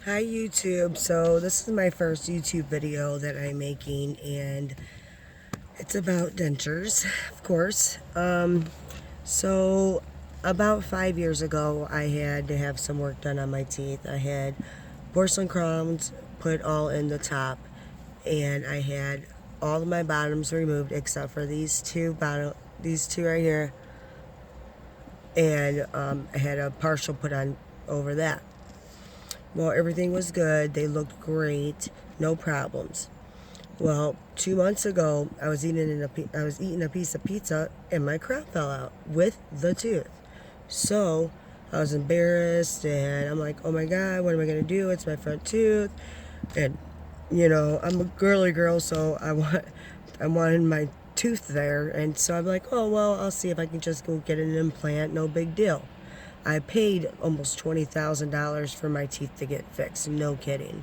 Hi YouTube. So this is my first YouTube video that I'm making, and it's about dentures, of course. So about 5 years ago, I had to have some work done on my teeth. I had porcelain crowns put all in the top, and I had all of my bottoms removed except for these two right here, and I had a partial put on over that. Well, everything was good. They looked great, no problems. Well, 2 months ago, I was eating a piece of pizza, and my crown fell out with the tooth. So I was embarrassed, and I'm like, "Oh my God, what am I gonna do? It's my front tooth." And I'm a girly girl, so I wanted my tooth there, and so I'm like, "Oh well, I'll see if I can just go get an implant. No big deal." I paid almost $20,000 for my teeth to get fixed. No kidding.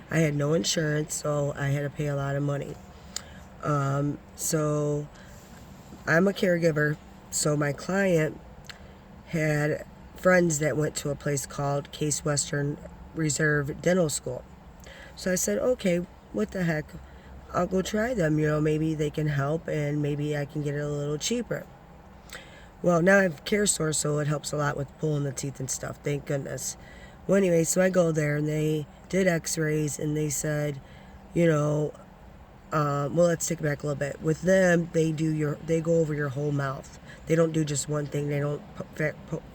I had no insurance, so I had to pay a lot of money. So I'm a caregiver. So my client had friends that went to a place called Case Western Reserve Dental School. So I said, okay, what the heck? I'll go try them. Maybe they can help, and maybe I can get it a little cheaper. Well, now I have CareSource, so it helps a lot with pulling the teeth and stuff. Thank goodness. Well, anyway, so I go there, and they did X-rays, and they said, you know, well, let's take it back a little bit. With them, they go over your whole mouth. They don't do just one thing. They don't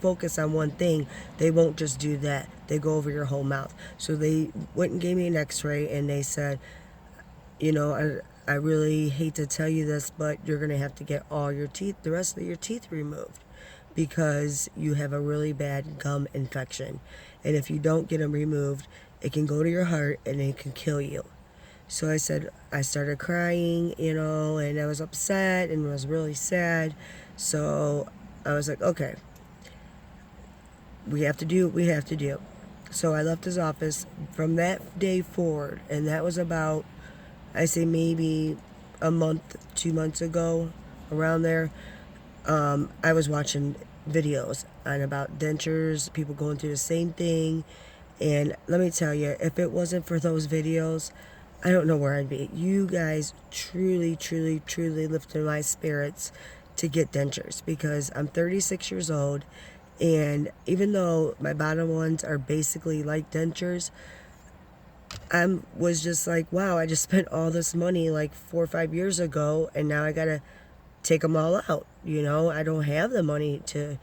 focus on one thing. They won't just do that. They go over your whole mouth. So they went and gave me an X-ray, and they said, I really hate to tell you this, but you're going to have to get all your teeth, the rest of your teeth removed, because you have a really bad gum infection. And if you don't get them removed, it can go to your heart and it can kill you. So I started crying, and I was upset and was really sad. So I was like, okay, we have to do what we have to do. So I left his office from that day forward, and that was about, I say maybe a month, 2 months ago, around there. I was watching videos on about dentures, people going through the same thing. And let me tell you, if it wasn't for those videos, I don't know where I'd be. You guys truly, truly, truly lifted my spirits to get dentures, because I'm 36 years old, and even though my bottom ones are basically like dentures, I was just like, wow, I just spent all this money like 4 or 5 years ago, and now I gotta take them all out. I don't have the money to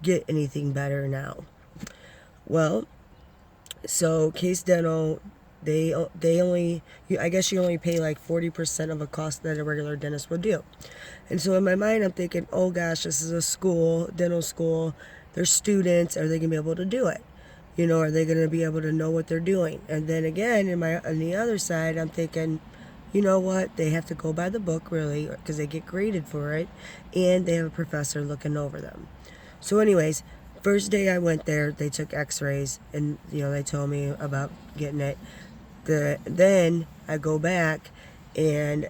get anything better now. Well, so Case Dental, they only, I guess you only pay like 40% of a cost that a regular dentist would do. And so in my mind, I'm thinking, oh gosh, this is a school, dental school. There's students. Are they gonna be able to do it? Are they going to be able to know what they're doing? And then again, on the other side, I'm thinking, you know what? They have to go by the book, really, because they get graded for it, and they have a professor looking over them. So anyways, first day I went there, they took X-rays, and they told me about getting it. Then I go back, and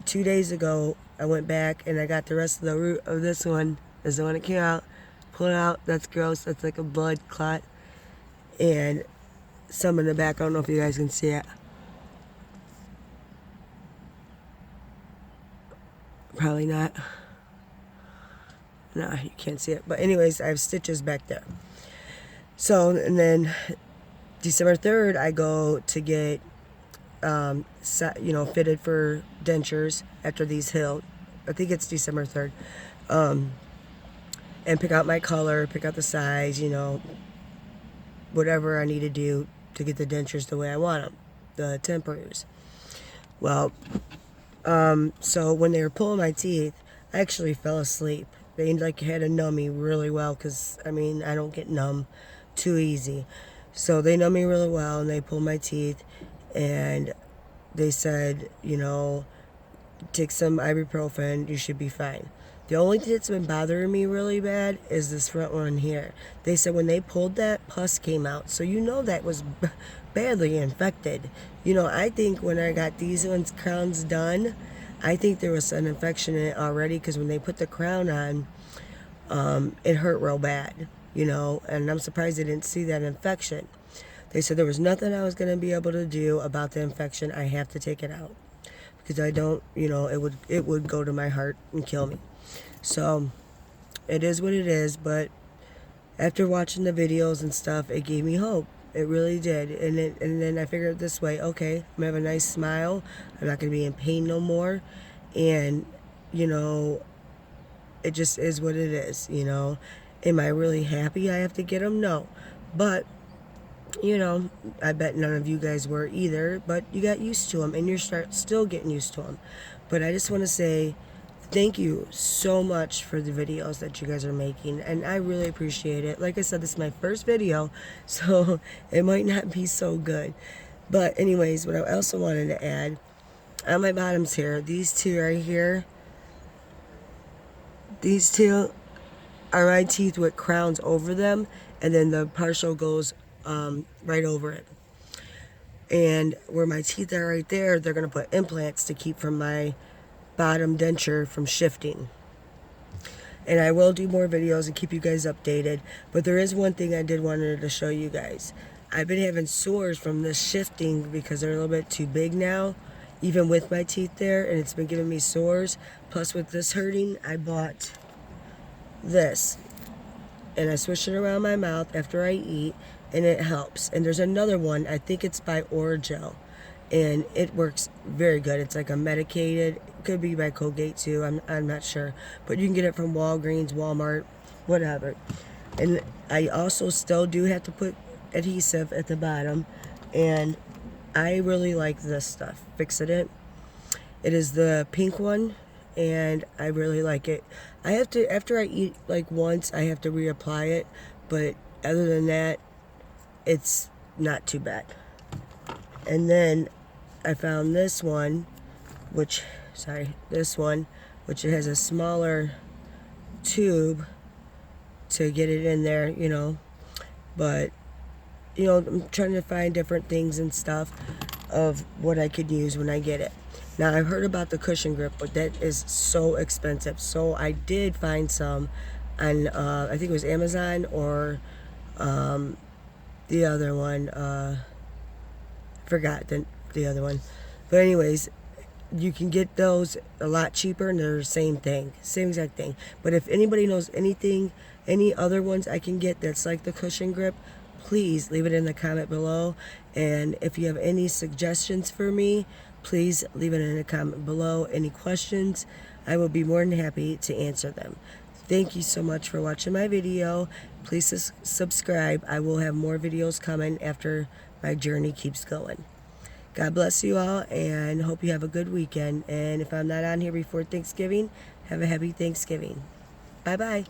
2 days ago I went back, and I got the rest of the root of this one. Is the one that came out. Pull it out. That's gross. That's like a blood clot. And some in the back, I don't know if you guys can see it. Probably not. No, you can't see it. But anyways, I have stitches back there. So, and then December 3rd, I go to get, fitted for dentures after these heal. I think it's December 3rd. And pick out my color, pick out the size, whatever I need to do to get the dentures the way I want them, the temporaries. Well, so when they were pulling my teeth, I actually fell asleep. They had to numb me really well, because I don't get numb too easy. So they numb me really well, and they pulled my teeth, and they said, take some ibuprofen, you should be fine. The only thing that's been bothering me really bad is this front one here. They said when they pulled that, pus came out. So that was badly infected. I think when I got these crowns done, I think there was an infection in it already, because when they put the crown on, it hurt real bad, and I'm surprised they didn't see that infection. They said there was nothing I was going to be able to do about the infection. I have to take it out because I don't, it would go to my heart and kill me. So it is what it is, but after watching the videos and stuff, it gave me hope. It really did. And then I figured this way, okay, I'm going to have a nice smile. I'm not going to be in pain no more. And, it just is what it is, Am I really happy I have to get them? No. But, I bet none of you guys were either. But you got used to them, and you're still getting used to them. But I just want to say thank you so much for the videos that you guys are making, and I really appreciate it. Like I said, this is my first video, so it might not be so good. But anyways, what I also wanted to add, on my bottoms here, these two right here, these two are my teeth with crowns over them, and then the partial goes right over it. And where my teeth are right there, they're going to put implants to keep from my bottom denture from shifting. And I will do more videos and keep you guys updated, but there is one thing I did wanted to show you guys. I've been having sores from this shifting because they're a little bit too big now, even with my teeth there, and it's been giving me sores. Plus with this hurting, I bought this, and I swish it around my mouth after I eat, and it helps. And there's another one, I think it's by Oragel, and it works very good. It's like a medicated, it could be by Colgate too, I'm not sure, but you can get it from Walgreens, Walmart, whatever. And I also still do have to put adhesive at the bottom, and I really like this stuff, Fix-It. It is the pink one, and I really like it. I have to, after I eat like once, I have to reapply it, but other than that, it's not too bad. And then I found this one, which it has a smaller tube to get it in there, but I'm trying to find different things and stuff of what I could use when I get it. Now, I've heard about the cushion grip, but that is so expensive. So I did find some on, I think it was Amazon or the other one. Forgot the other one. But anyways, you can get those a lot cheaper, and they're the same thing. Same exact thing. But if anybody knows anything, any other ones I can get that's like the cushion grip, please leave it in the comment below. And if you have any suggestions for me, please leave it in the comment below. Any questions, I will be more than happy to answer them. Thank you so much for watching my video. Please subscribe. I will have more videos coming after my journey keeps going. God bless you all, and hope you have a good weekend. And if I'm not on here before Thanksgiving, have a happy Thanksgiving. Bye-bye.